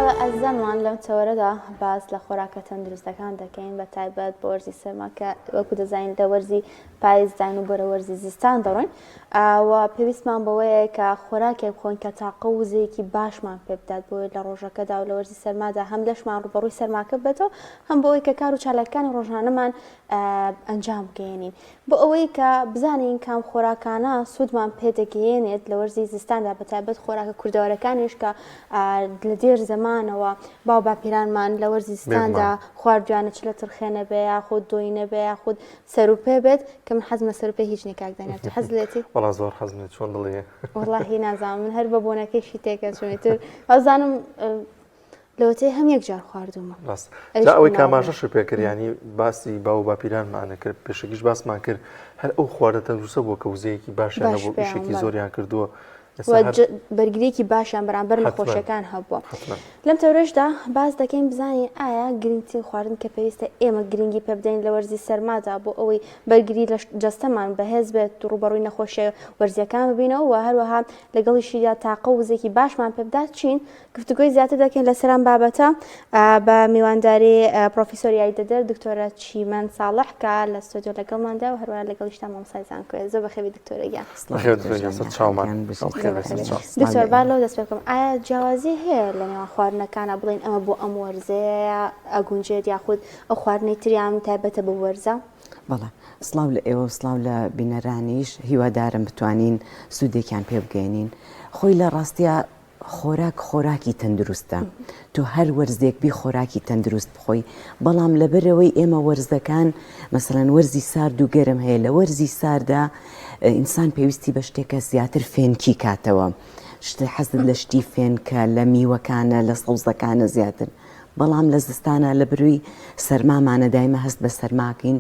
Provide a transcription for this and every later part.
ئەزانوان لەم تەوەرەدا باز لە خۆراکە تەندروستەکان دەکەین بە تایبەت بە وەرزی سەرماکە وەکو دەزانین لە وەرزی پاییزداین و بەرە وەرزی زستان دەڕۆین و پێویستمان بەوەیە کە خۆراکێک بخۆین کە تاقە و وزەیەکی باشمان پێ بدات بۆی لە ڕۆژەکەدا و لە وەرزی سەرمادا هەم لەشمان ڕوبەڕووی سەرماکە بێتەوە هەم بۆ ئەوەی کە کار و چالاکیەکانی ڕۆژانەمان ئەنجام بگەێنین بۆ ئەوەی کە بزانین کام خۆراکانە سوودمان پێدەگەێنێت لە وەرزی زستاندا بە تایبەت خۆراکە کوردەوەرەکانیش کە لە دێر زەمانەوە باو باپیرانمان لە وەرزی زستاندا خواردوانە چ لە ترخێنە بێ یاخود دۆینە بێ یاخود سەروپێ بێت کە من حەزم لە سەروپێ هیچ نێکاکدانێت تو حەز لێتی وەڵا زۆر حەزمێت چۆن دڵێ وەڵاهی نازانم من هەر بە بۆنەکەیشی تێکە چونێتتر ئەوزانم لەوەتەی هەم یەکجار خواردومە ڕاست ئەوەی کاماژەش پێکردیانی باسی باو باپیرانمانە کرد پێشەکیش باسمان کرد هەر ئەو خواردە تەندروستە بۆ کە وزەیەکی باشیانە بۆ ئیشێکی زۆریان کردووە بەرگریەکی باشیان بەرامبەر نەخۆشیەکان هەبووە لەم تەورەشدا باز دەکەین بزانین ئایا گرنگترین خواردن کە پێویستە ئێمە گرنگی پێ بدەین لە وەرزی سەرمادا بۆ ئەوەی بەرگری لە جەستەمان بەهێز بێت ڕوبەڕووی نەخۆشیە وەرزیەکان ببینەوە و هەروەها لەگەڵیشیدا تاقە و وزێکی باشمان پێ بدات چین گفتوگۆی زیاتر دەکەین لەسەرام بابەتە بە میوانداری پرۆفیسۆر یاریدەدەر دکتۆرە چیمەن ساڵح کە لە ستۆدیۆ لەگەڵماندا و هەروەها لەگەڵیشتا مامۆستای زانکۆیە زۆر بەخێوی دکتۆرەگیان دکتۆر با لەو دەست پێ بکەم ئایا جیاوازی هەیە لە نێوان خواردنەکانە بڵێن ئەمە بۆ ئەم وەرزەیە ئەگونجێت یاخود ئەو خواردنەی تریان تایبەتە بە وەرزە؟ بەڵێ سڵاو لە ئێوە سڵاو لە بینەرانیش هیوادارم بتوانین سوودێکیان پێ بگەێنین خۆی لە ڕاستیە خۆراکی تەندروستە تۆ هەر وەرزێک بی خۆراکی تەندروست بخۆی بەڵام لەبەرەوەی ئێمە وەرزەکان مەسەڵەن وەرزی سارد و گەرم هەیە لە وەرزی ساردا ئینسان پێویستی بە شتێکە زیاتر فێنکی کاتەوە حەزت لە شتی فێنکە لە میوەکانە لە سەوزەکانە زیاتر بەڵام لە زستانە لە بروی سەرمامانە دایمە هەست بە سەرماکەین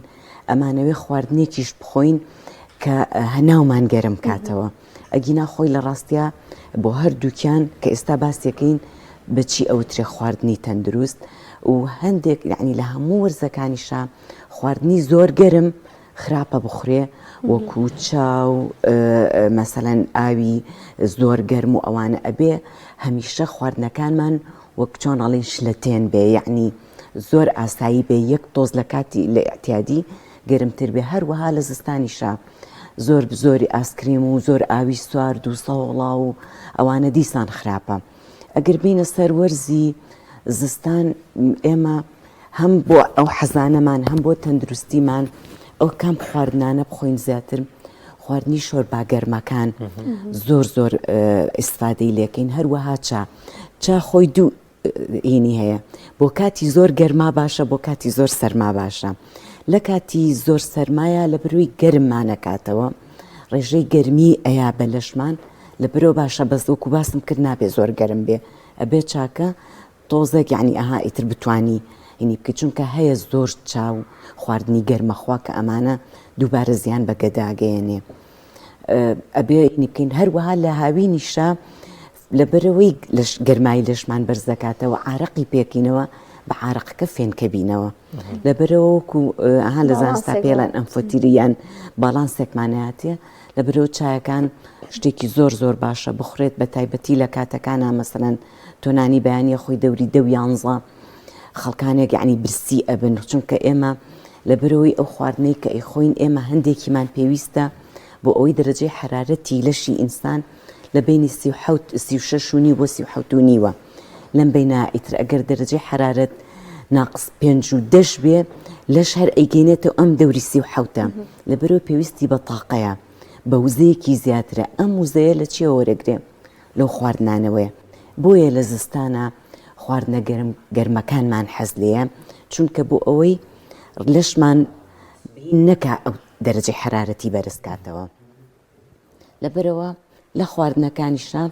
ئەمانەوەی خواردنێکیش بخۆین کە هەناومان گەرم کاتەوە ئەگینا خۆی لە ڕاستیە بۆ هەردووکیان کە ئێستا باسیەکەین بچی ئەوترێ خواردنی تەندروست و هەندێک یعنی لە هەموو وەرزەکانیشە خواردنی زۆر گەرم خراپە بخورێ وەکو چاو مەسەلەن ئاوی زۆر گەرم و ئەوانە ئەبێ هەمیشە خواردنەکانمان وەک چۆن ئەڵێن شلەتێن بێ یعنی زۆر ئاسایی بێ یەک تۆز لە کاتی لە ئەتیادی گەرمتر بێ هەروەها لە زستانیشە زۆر زۆری ئاسکریم و زۆر ئاوی سوارد و سەوڵا و ئەوانە دیسان خراپە ئەگەر بینە سەر وەرزی زستان ئێمە هەم بۆ ئەو حەزانەمان هەم بۆ تەندروستیمان ئەو کام خواردنانە بخۆین زیاتر خواردنی شۆربا گەرمەکان زۆر زۆر ئیسفادەی لێکەین هەروەها چا خۆی دوو ئینی هەیە بۆ کاتی زۆر گەرما باشە بۆ کاتی زۆر سەرما باشە لە کاتی زۆر سەرمایە لە بروی گەرممانەکاتەوە ڕێژەی گەرمی ئەیا بە لەشمان لە برۆ باشە بەس وەکو باسم کرد نابێ زۆر گەرم بێ ئەبێ چاکە تۆزێک یعنی ئەها ئیتر بتوانی هینی بکە چونکە هەیە زۆر چاو خواردنی گەرمەخوا کە ئەمانە دووبارە زیان بە گەداگەیەنێ ئەبێ هینی بکەین هەروەها لە هاوینیشە لەبەرەوەی گەرمایی لەشمان بەرزەکاتەوە عارەقی پێکینەوە بە عارەقەکە فێنکە بینەوە لەبەرەوە وەکو ئەها لە زانستا پێڵەن ئەمفۆتیریان باڵانسێکمانایەتێ لەبەرەوە چایەکان شتێکی زۆر زۆر باشە بخورێت بە تایبەتی لە کاتەکانە مەسەلەن تۆنانی بەیانیە خۆی دەوری 10 خەڵکانێک یعنی برسی ئەبن چونکە ئێمە لەبەرەوەی ئەو خواردنەی کە ئەیخۆین ئێمە هەندێکیمان پێویستە بۆ ئەوەی دەرەجەی حرارەتی لەشی ئینسان لە بینی 36 بۆ 37 لەم بینە ئیتر ئەگەر دەرەجەی حرارەت ناقص 5 و 10 بێ لەش هەر ئەیگەینێتەوە ئەم دەوری 37 لەبەرەوە پێویستی بە تاقەیە بە وزەیەکی زیاترە ئەم وزەیە لە چیەوە وەرەگرێ لەو خواردنانەوەیە بۆیە لە زستانە خواردنە گەرمەکانمان حەز لێیە چونکە بۆ ئەوەی لەشمان نەکا ئەو دەرەجەی حرارەتی بەرزکاتەوە لەبەرەوە لە خواردنەکانیشە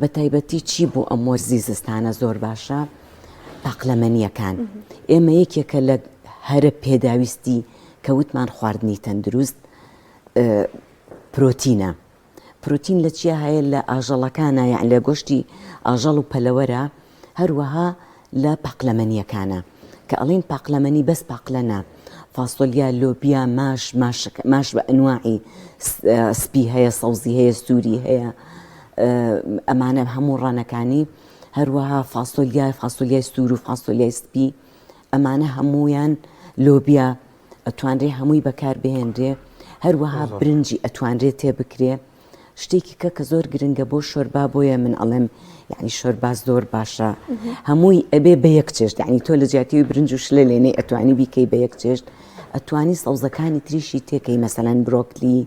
بە تایبەتی چی بۆ ئەم وەرزی زستانە زۆر باشە پاقلەمەنیەکان ئێمە یەکێکە لە هەرە پێداویستی کە وتمان خواردنی تەندروست پرۆتینە پرۆتین لە چیە هەیە لە ئاژەڵەکانە یان لە گۆشتی ئاژەڵ و پەلەوەرە هەروەها لە پاقلەمەنیەکانە کە ئەڵین پاقلەمەنی بەس پاقلەنە فاسۆلیا لۆبیا ماش بە ئەنواعی سپی هەیە سەوزی هەیە سووری هەیە ئەمانە هەموو ڕانەکانی هەروەها فاسۆلیای سوور و فاسۆلیای سپی ئەمانە هەمویان لۆبیا ئەتوانرێ هەمووی بەکار بهێنرێ هەروەها برنجی ئەتوانرێت تێ بکرێ شتێکی کە زۆر گرنگە بۆ شۆربا بۆیە من ئەڵێم یعنی شۆربا زۆر باشە هەمووی ئەبێ بە یەک چێشت یعنی تۆ لە جیاتیوی برنج و شلە لێنەی ئەتوانی بیکەی بە یەک چێشت ئەتوانی سەوزەکانی تریشی تێکەی مەسەلەن برۆکلی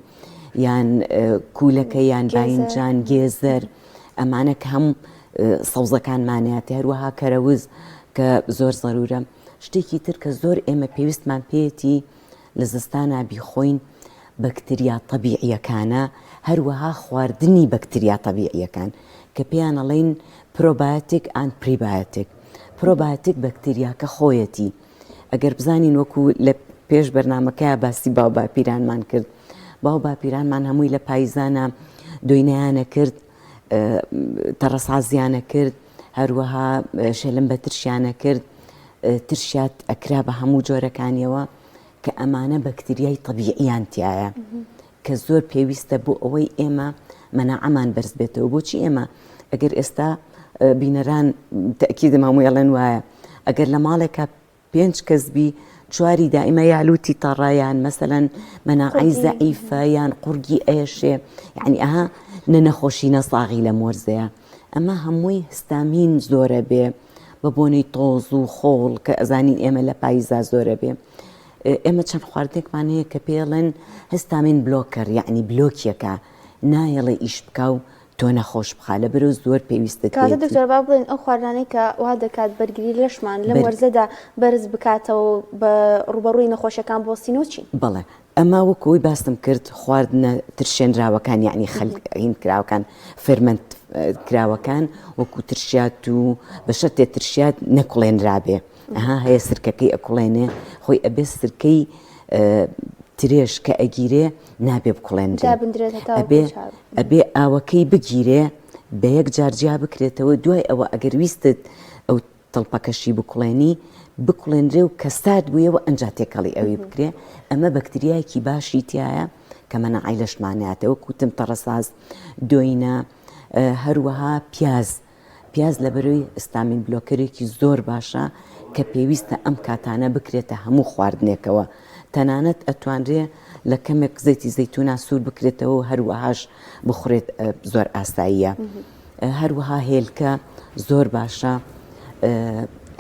یان کوولەکە یان باینجان گێزەر ئەمانە کە هەم سەوزەکانمانەیەتی هەروەها کەرەوز کە زۆر زەرورە شتێکی تر کە زۆر ئێمە پێویستمان پێێتی لە زستانە بیخۆین بەکتریا طەبیعیەکانە هەروەها خواردنی بەکتریا طەبیعیەکان کە پێیان ئەڵێن پرۆبایۆتیک ئەند پریبایۆتیک پرۆبایۆتیک بەکتریاکە خۆیەتی ئەگەر بزانین وەکو لە پێش بەرنامەکە باسی باو باپیرانمان کرد باو باپیرانمان هەمووی لە پایزانە دوینەیانە کرد تەڕەسازیانە کرد هەروەها شێلم بە ترشیانە کرد ترشیات ئەکرا بە هەموو جۆرەکانیەوە کە ئەمانە بەکتریای طەبیعیان تایە کە زۆر پێویستە بۆ ئەوەی ئێمە مەناعەمان بەرز بێتەوە بۆچی ئێمە ئەگەر ئێستا بینەران تەکیدم هەمووی ئەڵێن وایە ئەگەر لە ماڵێکە 5 کەسبی چواری دائیمە یالوتی تەڕایان مەسەلەن مەناعەی زەعیفە یان قورگی ئێشێ یعنی ئەها نەخۆشی نەساغی لە مۆرزەیە ئەمە هەمووی هستامین زۆرە بێ بە بۆنەی تۆز و خۆڵ کە ئەزانین ئێمە لە پاییزا زۆرە بێ ئێمە چەند خواردێکمان هەیە کە پێڵێن هستامین بلۆکەر یعنی بلۆکیەکە نایەڵێ ئیش بکە و تۆ نەخۆش بخا لە بەرەو زۆر پێویستە کاتە دکتۆر با بڵێن ئەو خواردانەی کە وا دەکات بەرگری لەشمان لە مۆرزەدا بەرز بکاتەوە بە ڕوبەڕووی نەخۆشیەکان بۆ سینۆچی بەڵێ ئەمە وەکەوەی باستم کرد خواردنە ترشێنراوەکان یعنی خەلین کراوەکان فەرمەنت کراوەکان وەکو ترشات و بەشە تێ ترشات نەکوڵێنرابێ ئەها هەیە سرکەکەی ئەکوڵێنێ خۆی ئەبێ سرکەی ترێش کە ئەگیرێ نابێ بکوڵێنرێ ئەبێ ئاوەکەی بگیرێ بە یەک جارجیا بکرێتەوە دوای ئەوە ئەگەر ویستت ئەو تەڵپەکەشی بکوڵێنرێ و کە سارد بوویەوە ئەنجا تێکەڵی ئەوی بکرێ ئەمە بەکتریایەکی باشی تایە کە مەناعەی لەشمانەتەوە کوتم تەڕەساز دۆینە هەروەها پیاز لە بەرەوەی ئستامین بلۆکەرێکی زۆر باشە کە پێویستە ئەم کاتانە بکرێتە هەموو خواردنێکەوە تەنانەت ئەتوانرێ لە کەمێک زەیتی زەیتونە سوور بکرێتەوە هەروەهاش بخورێت زۆر ئاساییە هەروەها هێلکە زۆر باشە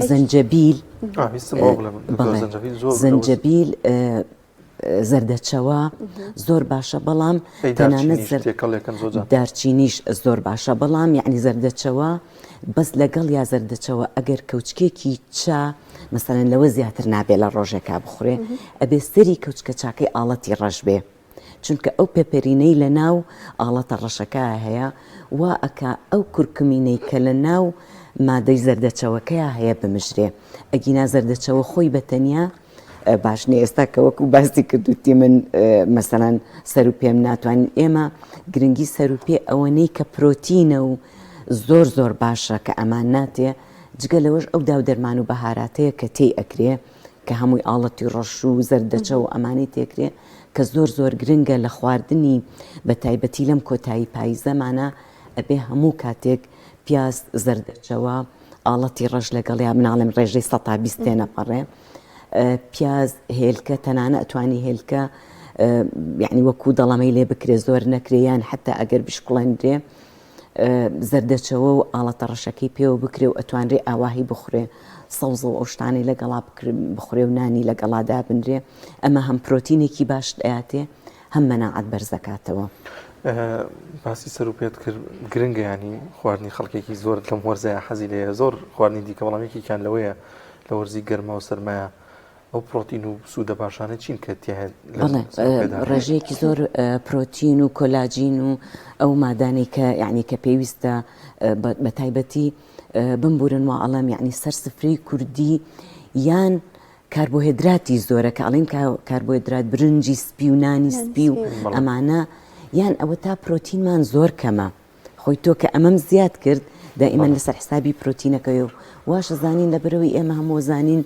زەنجەبیل زەنجەبیل زەردەچەوە زۆر باشە بەڵام تەنانەت دارچینیش زۆر باشە بەڵام یعنی زەردەچەوە بەس لەگەڵ یا زەردەچەوە ئەگەر کەوچکێکی چا مەسەلەن لەوە زیاتر نابێ لە ڕۆژێکا بخورێ ئەبێ سەری کەوچکە چاکەی ئاڵەتی ڕەش بێ چونکە ئەو پێپەرینەی لە ناو ئاڵەتە ڕەشەکە هەیە وا ئەکا ئەو کورکمینەی کە لە ناو مادەی زەردەچەوەکەیە هەیە بمژرێ ئەگینا زەردەچەوە خۆی بەتەنیا باشنێ ئێستا کە وەکو باسی کردوتی من مەسەلەن سەر و پێم ناتوانین ئێمە گرنگی سەر و پێ ئەوەنەی کە پرۆتینە و زۆر باشە کە ئەمان ناتێ جگە لەوەش ئەو داو دەرمان و بەهاراتەیە کە تێی ئەکرێ کە هەمووی ئاڵەتی ڕەش و زەردەچە و ئەمانەی تێکرێ کە زۆر گرنگە لە خواردنی بە تایبەتی لەم کۆتایی پاییزەمانە ئەبێ هەموو کاتێک پیاز زەردەچەوە ئاڵەتی ڕەش لەگەڵیا مناڵێم ڕێژەی 120 تێنەپەڕێ پیاز هێلکە تەنانە ئەتوانی هێلکە یعنی وەکو دەڵەمەی لێ بکرێ زۆر نەکرێیان حتا ئەگەر بشکڵێنرێ زەردەچەوە و ئاڵەتە ڕەشەکەی پێوە بکرێ و ئەتوانرێ ئاواهی بخورێ سەوز و ئەوشتانی لەگەڵا بخورێ و نانی لەگەڵادا بنرێ ئەمە هەم پرۆتینێکی باش دەیاتێ هەم مەناعەت بەرزەکاتەوە باسی سەر و پێت کرد گرنگە ینی خواردنی خەڵکێکی زۆر لەم وەرزەیە حەزی لێە زۆر خواردنی دیکە بەڵامێکیان لەوەیە لە وەرزی گەرما و سەرمایە ئەو پرۆتین و سوودە باشانە چین کە تێ ڕێژەیەکی زۆر پرۆتین و کۆلاجین و ئەو مادانەی کە یعنی کە پێویستە بە تایبەتی بمبورن و ئەڵام یعنی سەر سفرەی کوردی یان کاربۆهیدراتی زۆرە کە ئەڵین کاربۆهیدرات برنجی سپی و نانی سپی و ئەمانە یان ئەوە تا پرۆتینمان زۆر کەمە خۆی تۆ کە ئەمەم زیاد کرد دائیمەن لەسەر حسابی پرۆتینەکەی و واشە زانین لە بەرەوەی ئێمە هەموو زانین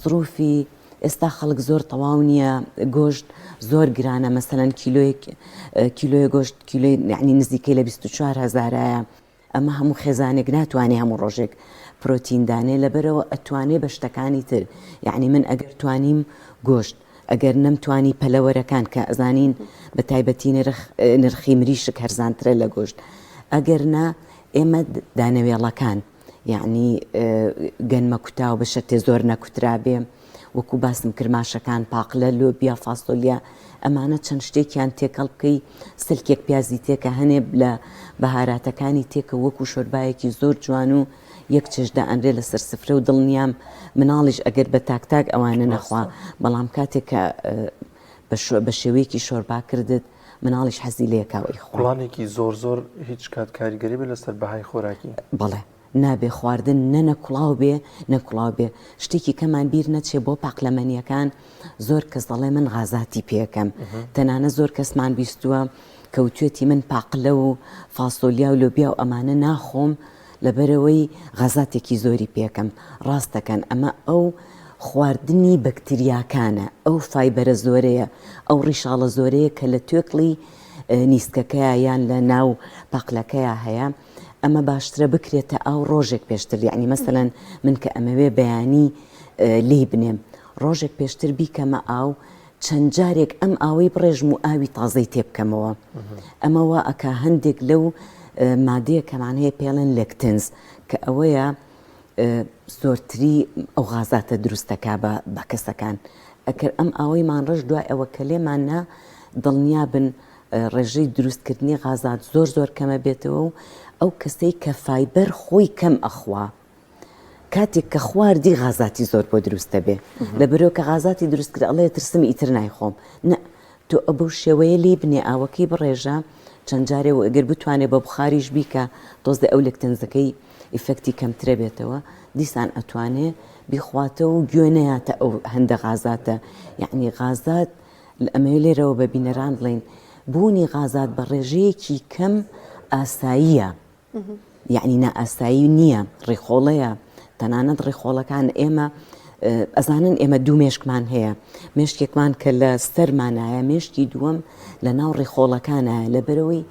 زروفی ئێستا خەڵک زۆر تەواو نییە گۆشت زۆر گرانە مەسەلەن کیلۆی گۆشت کیلۆی یعنی نزیکەی لە 24,000ە ئەمە هەموو خێزانێک ناتوانێ هەموو ڕۆژێک پرۆتیندانێ لەبەرەوە ئەتوانێ بە شتەکانی تر یعنی من ئەگەر توانیم گۆشت ئەگەر نەمتوانی پەلەوەرەکان کە ئەزانین بە تایبەتی نرخی مریشک هەرزانترە لە گۆشت ئەگەر نا ئێمە دانەوێڵەکان یعنی گەنمە کوتا و بەشە زۆر نەکوترابێ وەکو باسم کرماشەکان پاقلە لۆبیا فاسۆلیا ئەمانە چەند شتێکیان تێکەڵ بکەی سلکێک پیازی تێکە هەنێ لە بەهاراتەکانی تێکە وەکو شۆربایەکی زۆر جوان و یەک چێژدا ئەنرێ لەسەر سفرە و دڵنیام مناڵیش ئەگەر بە تاکتاک ئەوانە نەخوا بەڵام کاتێککە بە شێوەیەکی شۆربا کردت مناڵیش حەزی لەیەکاوی خۆ پڵانێکی زۆر هیچ کات کاریگەری بێ لەسەر بەهای خۆراکی بڵێ نابێ خواردن نەکوڵاو بێ نەکوڵاو بێ شتێکی کەمان بیر نەچێ بۆ پاقلەمەنیەکان زۆر کەس دەڵێ من غازاتی پێکەم تەنانە زۆر کەسمان بیستووە کەوتێتی من پاقلە و فاسۆلیا و لۆبیا و ئەمانە ناخۆم لەبەرەوەی غازاتێکی زۆری پێکەم ڕاستەکەن ئەمە ئەو خواردنی بەکتریاکانە ئەو فایبەرە زۆرەیە ئەو ڕیشاڵە زۆرەیە کە لە توێکڵی نیسکەکەیە یان لە ناو پاقلەکەیە هەیە ئەمە باشترە بکرێتە ئەو ڕۆژێک پێشتر یعنی مەسەلەن من کە ئەمەوێ بەیانی لێ بنێم ڕۆژێک پێشتر بیکەمە ئاو چەند جارێک ئەم ئاوەی بڕێژم و ئاوی تازەی تێ بکەمەوە ئەمەوە ئەکا هەندێک لەو مادەیە کەمان هەیە پێڵێن لێکتنز کە ئەوەیە زۆرتری ئەو غازاتە دروستەکە بە کەسەکان ئەکر ئەم ئاوەی مانڕژ دوای ئەوە کە لێمانە دڵنیا بن ڕێژەی دروستکردنی غازات زۆر کەمە بێتەوە و ئەو کەسەی کە فایبەر خۆی کەم ئەخوا کاتێک کە خواردی غازاتی زۆر بۆ دروستە بێ لەبەرەوە کە غازاتی دروستکرد ئەڵێ ترسمی ئیتر نایخۆم نە تۆ ئەبەو شێوەیە لێ بنێ ئاوەکەی بڕێژە چەند جارێ و ئەگەر بتوانێت بە بخاریش بیکە دۆزدە ئەو لەکتەنزەکەی ئیفەکتی کەمترە بێتەوە دیسان ئەتوانێ بیخواتەوە و گوێنەیاتە ئەو هەندە غازاتە یعنی غازات ئەمە لێرەوە بە بینەران بڵین بوونی غازات بە ڕێژەیەکی کەم ئاساییە یعنی نە ئاسایی نییە ڕێخۆڵەیە تەنانەت ڕێخۆڵەکان ئێمە ئەزانن ئێمە دوو مێشکمان هەیە مێشکێکمان کە لە سەرمانایە مێشکی دووەم لە ناو ڕێخۆڵەکانایە لەبەرەوەی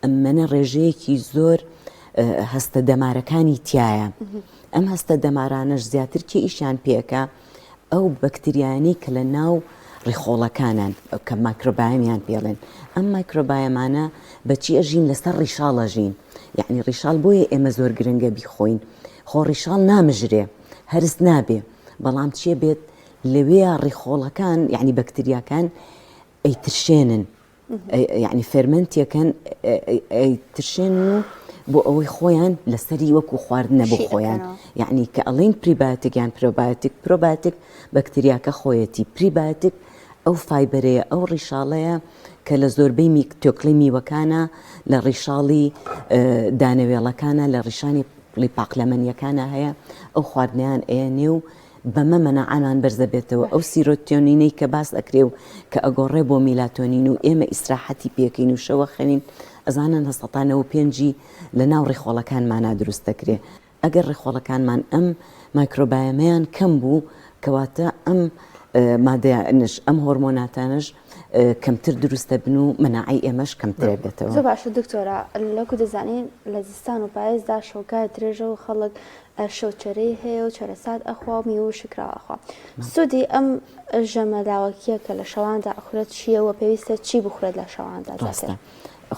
ئەمەنە ڕێژەیەکی زۆر هەستە دەمارەکانی تایە ئەم هەستە دەمارانەش زیاتر کێ ئیشیان پێکە ئەو بەکتریانی کە لە ناو ڕێخۆڵەکانان کە مایکرۆبایەمیان پێڵێن ئەم مایکرۆبایەمانە بەچی ئەژین لەسەر ڕیشاڵەژین یعنی ڕیشاڵ بۆیە ئێمە زۆر گرنگە بیخۆین خۆ ڕیشاڵ نامژرێ هەرس نابێ بەڵام چیە بێت لەوێ ڕێخۆڵەکان یعنی بەکتریاکان ئەیترشێنن یعنی فێرمنتیەکەن ئەیترشێنن و بۆ ئەوەی خۆیان لەسەری وەکو خواردنە بۆ خۆیان یعنی کە ئەڵین پریبایۆتیک یان پرۆبایۆتیک بەکتریاکە خۆیەتی پریبایۆتیک ئەو فایبەرەیە ئەو ڕیشاڵەیە کە لە زۆربەی تۆکڵی میوەکانە لە ڕیشاڵی دانەوێڵەکانە لە ڕیشانی پاقلەمەنیەکانە هەیە ئەو خواردنیان ئێنێ و بەمە مەنەعانان بەرزە بێتەوە ئەو سیرۆتیۆنینەی کە باس ئەکرێ و کە ئەگۆڕێ بۆ میلاتۆنین و ئێمە ئیسراحەتی پێکەین و شەوە خەنین ئەزانن هەسەتانەوە پێنجی لە ناو ڕێخۆڵەکانمانە دروستەکرێ ئەگەر ڕێخۆڵەکانمان ئەم مایکرۆبایەمەیان کەم بوو کەواتە ئەم مادەیانش ئەم هۆرمۆناتانش کەمتر دروستە بن و مەناعی ئێمەش کەمترە بێتەوە زۆر باشە دکتۆرە لەکو دەزانین لە زستان و پاییزدا شەوکای درێژە و خەڵک شەوچەرەی هەیە و چەرەسات ئەخوا و میوە و شکراوەخوا سوودی ئەم ژەمەلاوەکیە کە لە شەواندا ئەخورێت چیەوە پێویستە چی بخورێت لە شەواندا ڕاستە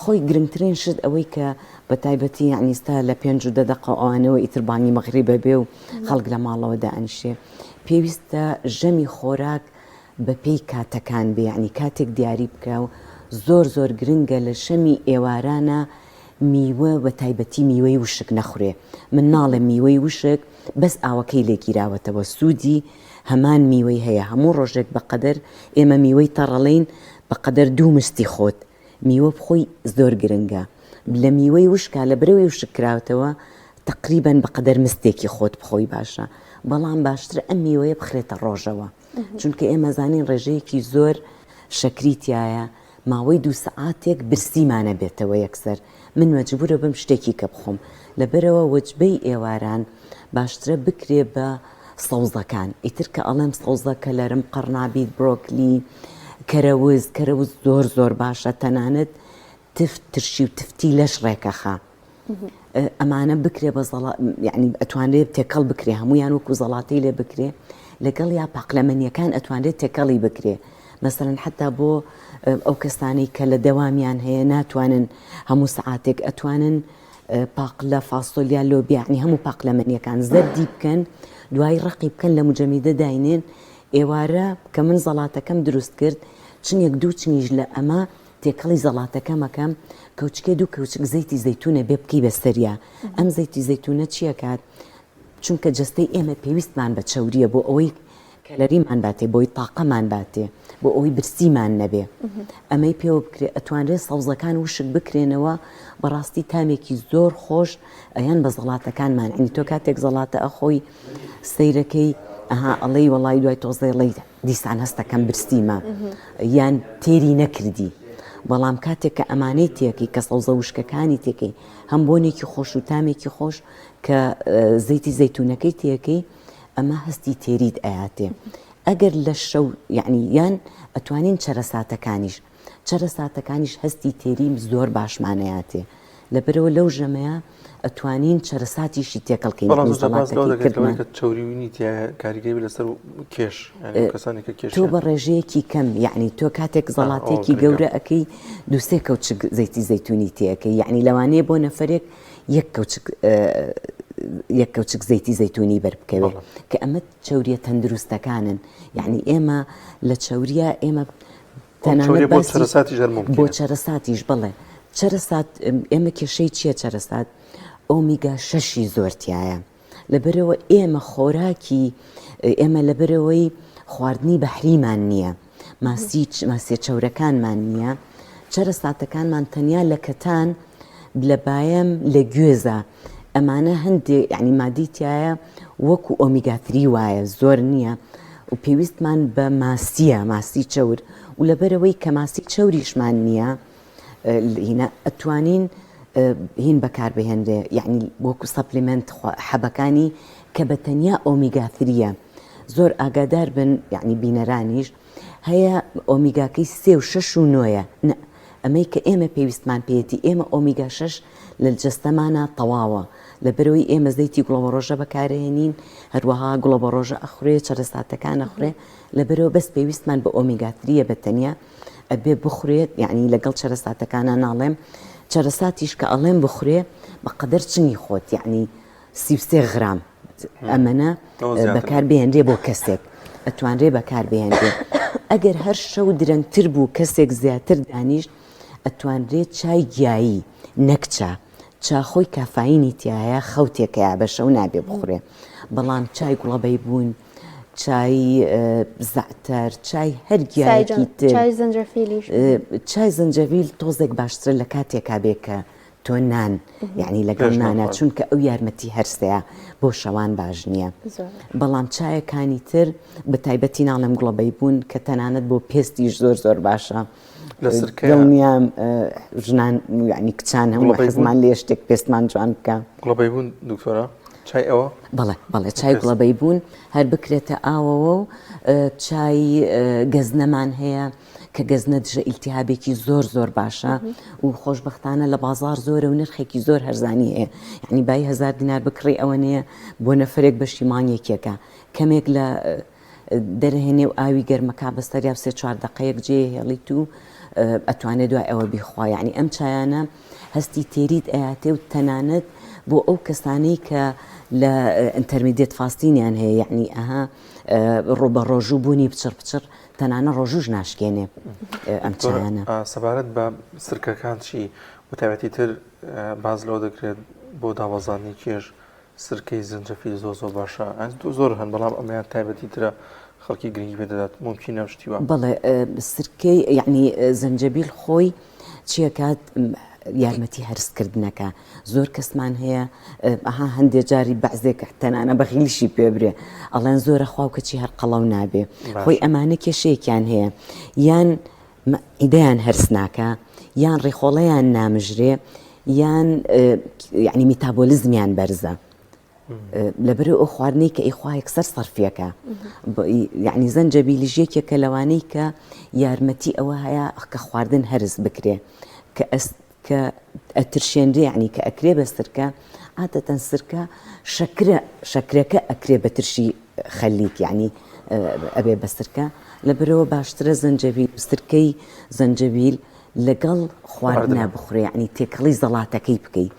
خۆی گرنگترین شت ئەوەی کە بە تایبەتی یعنیستا لە 5 دقیقە ئەوانەوە ئیتربانی مەغریبە بێ و خەڵک لە ماڵەوە دائەنشێ پێویستە ژەمی خۆراک بە پێی کاتەکان بێ یعنی کاتێک دیاری بکە و زۆر گرنگە لە شەمی ئێوارانە میوە بە تایبەتی میوەی وشک نەخورێ من ناڵێ میوەی وشک بەس ئاوەکەی لێگیراوەتەوە سوودی هەمان میوەی هەیە هەموو ڕۆژێک بەقەدەر ئێمە میوەی تەڕەڵین بەقەدەر 2 مستی خۆت میوە بخۆی زۆر گرنگە لە میوەی وشکا لە برەوەی وشک کراوەتەوە تقریباً بەقەدەر مستێکی خۆت بخۆی باشە بەڵام باشتر ئەم میوەیە بخرێتە ڕۆژەوە چونکە ئێمە زانین ڕێژەیەکی زۆر شەکریتایە ماوەی 2 سەعاتێک برسیمانە بێتەوە یەکسەر من مەجبورە بم شتێکی کە بخۆم لەبەرەوە وەجبەی ئێواران باشترە بکرێ بە سەوزەکان ئیتر کە ئەڵێم سەوزە کە لەرم قەرنابیت برۆکلی کەرەوز زۆر باشە تەنانەت تفت ترشی و تفتی لەش ڕێکەخە ئەمانە بکرێ بە یعنی ئەتوانرێت تێکەڵ بکرێ هەمویان وەکو زەڵاتی لێ بکرێ لەگەڵ یا پاقلەمەنیەکان ئەتوانرێت تێکەڵی بکرێ مثلەن حتا بۆ ئەو کەسانی کە لە دەوامیان هەیە ناتوانن هەموو سعاتێک ئەتوانن پاقلە فاستۆلیا لۆبیانی هەموو پاقلەمەنیەکان زەردی بکەن دوای ڕقی بکەن لە مجەمیدە داینێن ئێوارە کە من زەڵاتەکەم دروست کرد چنێک دوو چنیش لە ئەمە تێکەڵی زەڵاتەکەمەکەم کەوچکێ دوو کەوچک زەیتی زەیتونە بێ بکەی بەسەریا ئەم زەیتی زەیتونە چیە کات چونکە جستەی ئێمە پێویستمان بە چاوریە بۆ ئەوەی کەلەریمان باتێ بۆی تاقەمان باتێ بۆ ئەوەی برسیمان نەبێ ئەمەی پێوە بکرێ ئەتوانرێت سەوزەکان وشک بکرێنەوە بەڕاستی تامێکی زۆر خۆش ئەیان بە زەڵاتەکانمان ئەنی تۆ کاتێک زەڵاتە ئەخۆی سەیرەکەی ئەها ئەڵەی وەڵای دوای تۆزەڵی دیسان هەستەکەم برسیمە یان تێری نەکردی بەڵام کاتێک کە ئەمانەی تێکی کە سەوزە وشکەکانی تێکەی هەم بۆنێکی خۆش و تامێکی خۆش کە زەیتی زەیتونەکەی تێکەی ئەمە هەستی تێریت ئاياتێ ئەگەر لە شەو یعنی یان ئەتوانین چەرەساتەکانیش هەستی تێریم زۆر باشمانەیاتێ لەبەرەوە لەو ژەمەیە ئەتوانین چەرەساتیشی تێکەڵکەین چوریوینی کاریگەری لەسەر کێش کەسانی کە کێش تۆ بە ڕێژەیەکی کەم یعنی تۆ کاتێک زەڵاتێکی گەورە ئەەکەی دووسێ کەوچک زەیتی زەیتونی تێەکەی یعنی لەوانەیە بۆ نەفرێک یەک کەوچک زەیتی زەیتونی بەربکەوێت کە ئەمە چەوریە تەندروستەکانن یعنی ئێمە لە چەوریە ئێمە تەنانەت بۆ چەرەساتیش بڵێ چەرەسات ئێمە کێشەی چییە چەرەسات ئۆمیگا 6 زۆرتیایە لەبەرەوە ئێمە خۆراکی ئێمە لەبەرەوەی خواردنی بەحریمان نییە ماسی چەورەکانمان نییە چەرەساتەکانمان تەنیا لە کەتان لە باەم لە گوێزە ئەمانە هەندێک یعنی مادیتیایە وەکو ئۆمیگاتری وایە زۆر نییە و پێویستمان بە ماسیە ماسی چەور و لەبەرەوەی کە ماسی چەوریشمان نییە هینە ئەتوانین هین بەکاربهێنرێ یعنی وەکو سەپلیمنت حەبەکانی کە بە تەنیا ئۆمیگاتریە زۆر ئاگادار بن یعنی بینەرانیش هەیە ئۆمیگاکەی 3 و 6 و 9 ئەمەی کە ئێمە پێویستمان پێێتی ئێمە ئۆمیگا 6 لە جەستەمانە تەواوە لەبەرەوەی ئێمە زەیتی گوڵەبەڕۆژە بەکارهێنین هەروەها گوڵەبەڕۆژە ئەخورێ چەرەساتەکان ئەخورێ لەبەرەوە بەس پێویستمان بە ئۆمیگاتریە بە تەنیا ئەبێ بخورێت یعنی لەگەڵ چەرەساتەکانە ناڵێم چەرەساتیش کە ئەڵێم بخورێ بەقەدەر چنی خۆت یعنی 33 غرام ئەمەنە بەکاربهێنرێ بۆ کەسێک ئەتوانرێ بەکاربهێنرێ ئەگەر هەر شەو درەنگتر بوو کەسێک زیاتر دانیشت ئەتوانرێت چای گیایی نەکچە چاخۆی کافاینی تایە خەوتێکەیە بە شەو نابێ بخورێ بەڵام چای گوڵەبەی بوون چای زعتەر چای هەر گیایەکی تر چای زەنجەڤیل تۆزێک باشترە لە کاتێکا بێ کە تۆ نان یعنی لەگەڵ نانە چونکە ئەو یارمەتی هەرسەیە بۆ شەوان باش نییە بەڵام چایەکانی تر بە تایبەتی ناڵێم گوڵەبەی بوون کە تەنانەت بۆ پێستیش زۆر زۆر باشە دڵنیام ژنان ینی کچان هەموو حەزمان لێ شتێک پێستمان جوان بکە گوڵەبەی بوون دکتۆرە چای ئەوە بەڵێ چای گوڵەبەی بوون هەر بکرێتە ئاوەوە و چای گەزنەمان هەیە کە گەزنە دژە ئیلتیهابێکی زۆر زۆر باشە و خۆشبەختانە لە بازار زۆرە و نرخێکی زۆر هەرزانی هەیە یعنی بای 1000 دینار بکڕی ئەوە نیە بۆ نەفرێک بەشی مانگێکێکە کەمێک لە دەرهێنێ و ئاوی گەرمەکە بەسەریا 3-4 دقەیەک جێ هێڵیت و ئەتوانێت دوای ئەوە بیخوا یعنی ئەم چایانە هەستی تێریت ئاياتێ و تەنانەت بۆ ئەو کەسانەی کە لە ئینتەرمیدێت فاستینیان هەیە یعنی ئەها ڕۆبە ڕۆژوو بوونی پچڕ تەنانە ڕۆژوش ناشکێنێ ئەم چایانە سەبارەت بە سرکەکان چی وتایبەتی تر باز لەوە دەکرێت بۆ داوەزانی کێش سرکەی زەنجەفیل زۆر باشە زۆر هەن بەڵام ئەمەیان تایبەتی ترە خەڵکی گرنگی پێ دەدات ممکنە شتیوە بەڵێ سرکەی یعنی زەنجەبیل خۆی چیەکات یارمەتی هەرسکردنەکە زۆر کەسمان هەیە ئەها هەندێک جاری بەعزێک تەنانە بەخیلیشی پێبرێ ئەڵێن زۆرە خواو کەچی هەر قەڵەو نابێ خۆی ئەمانە کێشەیەکیان هەیە یان ئیدەیان هەرس ناکە یان ڕێخۆڵەیان نامژرێ یان یعنی میتابۆلیزمیان بەرزە لەبەر ئەو خواردنەی کە ئیخوا یەکسەر سەرفیەکە یعنی زەنجەبیلیش یەکێکە لەوانەی کە یارمەتی ئەوە هەیە کە خواردن هەرس بکرێ کە کە ئەترشێنرێ یعنی کە ئەکرێ بە سرکە عادەتەن سرکە شەکرەکە ئەکرێ بە ترشی خەلیک یعنی ئەبێ بە سرکە لەبەرەوە باشترە زەنجەبیل سرکەی زەنجەبیل لەگەڵ خواردنا بخورێ یعنی تێکەڵی زەڵاتەکەی بکەیت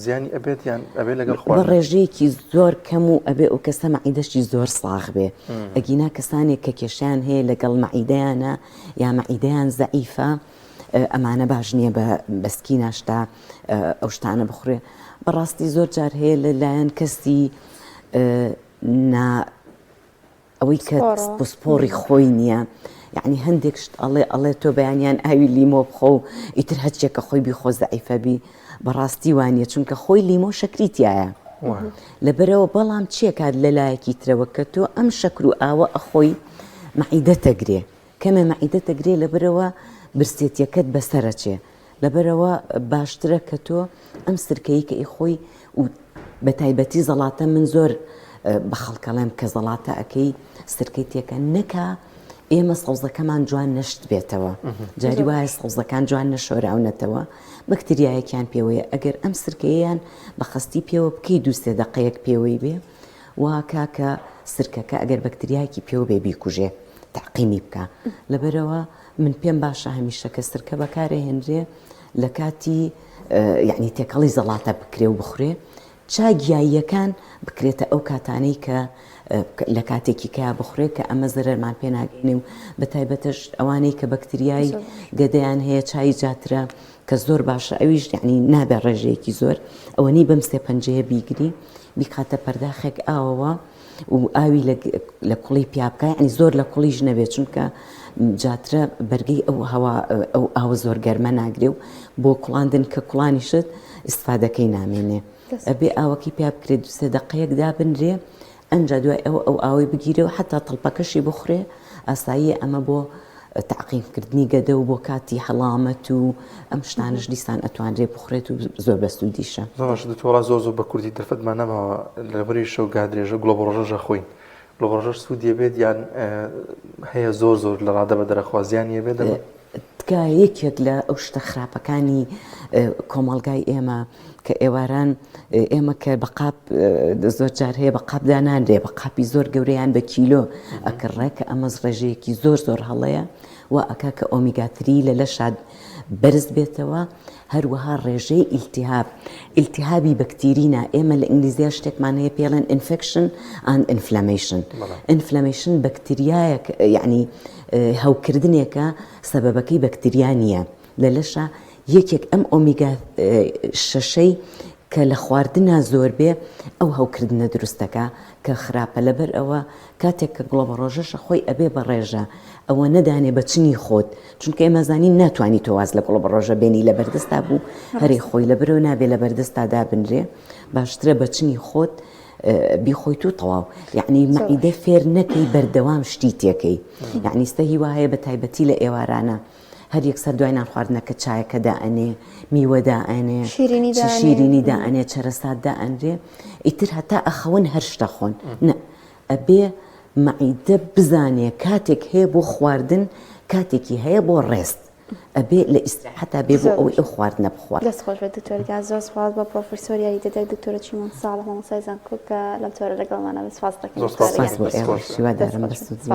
زیانی ئەبێت یان ئەبێ لەگەڵ بە ڕێژەیەکی زۆر کەم و ئەبێ ئەو کەسە مەعیدەشی زۆر ساغ بێ ئەگینا کەسانێک کە کێشیان هەیە لەگەڵ مەعیدەیانە یا مەعیدەیان زەعیفە ئەمانە باش نییە بە بەسکی ناشتا ئەو شتانە بخورێ بەڕاستی زۆر جار هەیە لەلایەن کەسی ئەوەی کە سپۆری خۆی نییە یعنی هەندێک شت ئەڵێ تۆ بەیانیان ئاوی لیمۆ بخۆ و ئیتر هەرچێکە خۆی بیخۆ زەعیفەبی بەڕاستی وانە چونکە خۆی لیمۆ شەکریتیایە لەبەرەوە بەڵام چیەکات لەلایەکی ترەوە کە تۆ ئەم شەکر و ئاوە ئەخۆی مەعیدەتەگرێ کەمە مەعیدەتەگرێ لەبەرەوە برسێتیەکەت بەسەرەچێ لەبەرەوە باشترە کە تۆ ئەم سرکەی کە ئیخۆی و بە تایبەتی زەڵاتە من زۆر بە خەڵکەڵێم کە زەڵاتە ئەەکەی سرکەی تێکە نەکا ئێمە سەوزەکەمان جوان نەشت بێتەوە جاری وایە سەوزەکان جوان نەشۆراونەتەوە بەکتریایەکیان پێوەیە ئەگەر ئەم سرکەیەیان بە خستی پێوە بکەی دووسێ دەقەیەک پێوەی بێ واکا کە سرکەکە ئەگەر بەکتریایەکی پێوە بێ بیکوژێ تعقیمی بکە لەبەرەوە من پێم باشە هەمیشە کە سرکە بەکارە هێنرێ لە کاتی یعنی تێکەڵی زەڵاتە بکرێ و بخورێ چای گیاییەکان بکرێتە ئەو کاتانەی کە لە کاتێکی کە بخورێ کە ئەمە زەرمان پێ ناگەینێ و بە تایبەتش ئەوانەی کە بەکتریایی گەدەیان هەیە چای جاترە کە زۆر باشە ئەویش یعنی نابێ ڕێژەیەکی زۆر ئەوەنی بەم سێ پەنجەیە بیگری بیکاتە پەرداخێک ئاوەوە و ئاوی لە کوڵی پیابکە یعنی زۆر لە کوڵیش نەبێت چونکە جاترە بەرگەی ئەو ئاوە زۆر گەرمە ناگرێ و بۆ کوڵاندن کە کوڵانیشت ئیسفادەکەی نامێنێ ئەبێ ئاوەکی پیا بکرێت دوسێ دەقەیەک دابنرێ ئەنج دوای ئەو ئاوی بگیرێ و حتا تەڵپەکەشی بخورێ ئاساییە ئەمە بۆ تعقیمکردنی گەدە و بۆ کاتی هەڵامەت و ئەم شتانش دیسان ئەتوانرێ بخورێت و زۆر بەستودیشە تۆڵا زۆر زۆر بە کوردی دەرفەتمان نەماوە لەبەری شەو گادرێژە گڵۆبڕۆژە خۆین گڵۆبڕۆژەش سوودیە بێت یان هەیە زۆر زۆر لە ڕادە بە دەرەخوازیانیە بێت تکا یەکێک لە ئەو شتە خراپەکانی کۆمەڵگای ئێمە کە ئێواران ئێمە کە بە قاپ زۆر جار هەیە بە قاپدا نانرێ بە قاپی زۆر گەورەیان بە کیلۆ ئەکڕێ کە ئەمەز ڕێژەیەکی زۆر زۆر هەڵەیە و ئەکا کە ئۆمیگاتری لە لەشاد بەرز بێتەوە هەروەها ڕێژەی ئیلتیهابی بەکتیرینە ئێمە لە ئینگلیزیە شتێکمان هەیە پێڵێن infection and inflammation بەکتریایە یعنی هەوکردنێکە سەبەبەکەی بەکتریا نییە لە لەشە یەکێک ئەم ئۆمیگا شەشەی کە لە خواردنە زۆر بێ ئەو هەوکردنە دروستەکە کە خراپە لەبەر ئەوە کاتێک کە گڵۆبڕۆژەشە خۆی ئەبێ بە ڕێژە ئەوە نەدانێ بە چنی خۆت چونکە ئێمەزانی ناتوانانی تۆواز لە گڵۆبڕۆژە بێنی لە بەردەستا بوو هەری خۆی لەبەرەوە نابێ لە بەردەستادا بنرێ باشترە بە چنی خۆت بیخۆیت و تەواو یعنی مەعیدە فێر نەکەی بەردەوام شتی تێکەی یعنی ستەهی وایە بە تایبەتی لە ئێوارانە هەر یەکسەر دوای نان خواردنەکە چایەکە دائەنێ میوە دائەنێ شیرینی دائەنێ چەرەسات دائەنرێ ئیتر هەتا ئەخەون هەر شتە خۆن ئەبێ مەعیدە بزانێ کاتێک هەیە بۆ خواردن کاتێکی هەیە بۆ ڕێست ئەبێ لە ئیستراحەتا بێ بۆ ئەوەی ئەو خواردنە بخوارد دەست خۆش بە دکتۆرگا زۆر سپاس بە پرۆفیسۆریایی دەدەک دکتۆرە چیمۆن ساڵح مامۆستای زانکۆ کە لەم تۆرە لەگەڵمانە سپاس دەکەم شیوادارم بەستودی